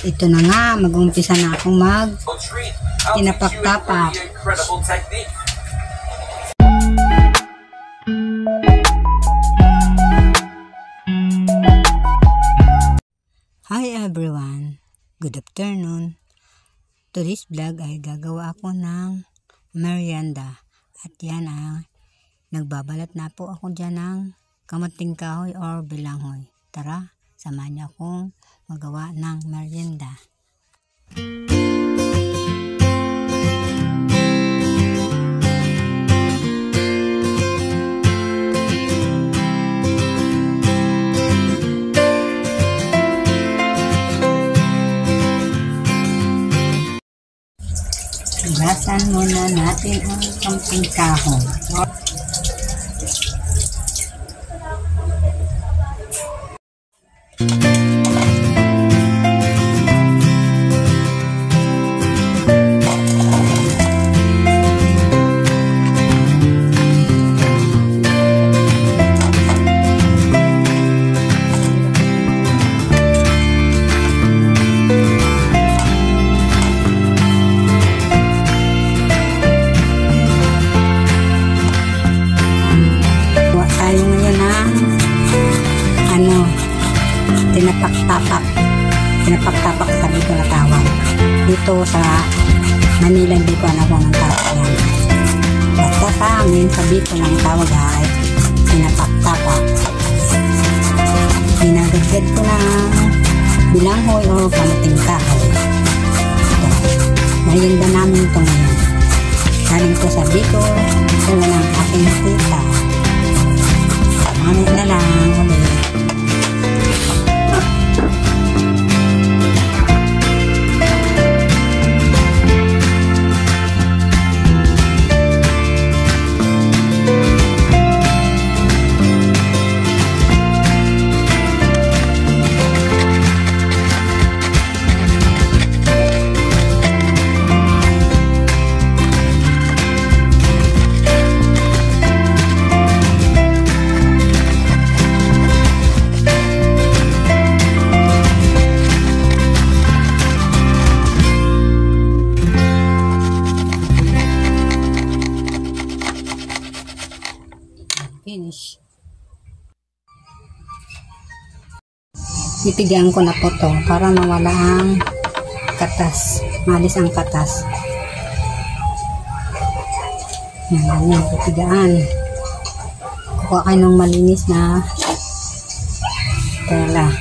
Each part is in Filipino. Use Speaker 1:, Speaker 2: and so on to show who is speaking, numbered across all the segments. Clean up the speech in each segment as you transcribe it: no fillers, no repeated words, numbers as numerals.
Speaker 1: Ito na nga, mag-umpisa na akong tinapak-tapak. Hi everyone, good afternoon. Today's vlog ay gagawa ako ng merienda. At yan ay nagbabalat na po ako dyan ng kamating kahoy or bilanghoy. Tara, samahan niyo akong magawa ng merienda. Higasan muna natin ang kamating kahoy. Tinapak-tapak sabi ko na tawag. Dito sa Manila hindi ko alam kung ang tawag yan. Basta sa amin, sabi ko lang tawag ay tinapak-tapak. Ginagagad ko na bilanghoy o kamating kahoy. Ito, merienda namin ito ngayon. Galing ko sa Bicol, ito na lang aking tita. Samahan na lang ulit. Finish. Pipigaan ko na po to para mawala ang katas. Malis ang katas. Yan, yan, pipigaan. Kukuha kayo ng malinis na tela.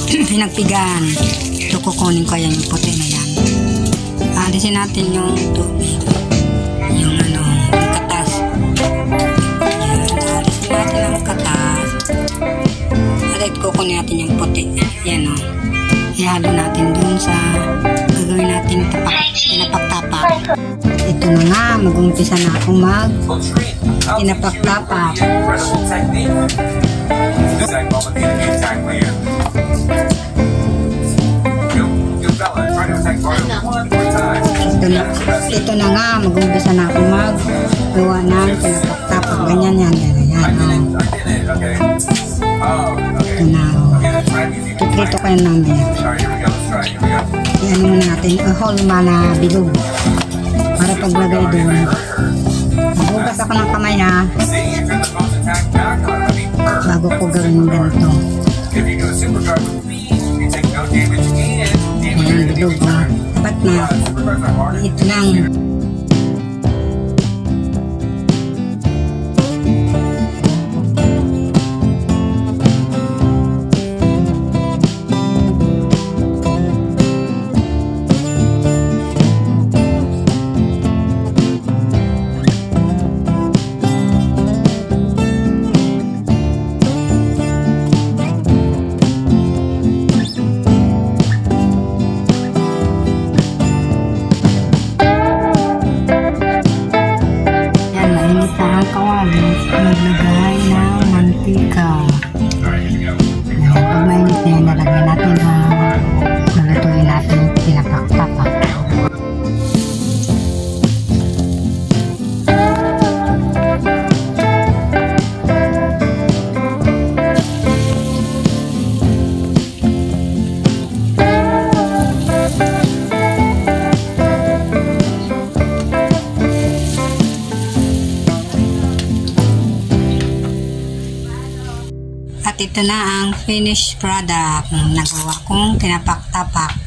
Speaker 1: Itong pinagpigaan. Ito kukunin ko yan yung puti na yan. Alisin natin yung katas. Yan, alisin natin ang katas. At kukunin natin yung puti. Yan o. Ihalo natin dun sa gagawin natin tinapak-tapak. Ito na nga, mag-umpisa na akong tinapak-tapak. Ito na nga, mag-umpisa na ako magawa ng tinapak-tapak. Ganyan yan. Ito na. Tutrito kayo namin. Iyan muna natin. Hold na bilog. Para paglagay doon. Magugas ako ng kamay na. bago ko gawin ganito. Ayan, bilog na. Dapat na liit lang. Maglagay ng mantika. Pag mainit na yan, nalagay natin ang nalutuin natin pinapak-tapak. At ito na ang finished product ng nagawa kong tinapak-tapak.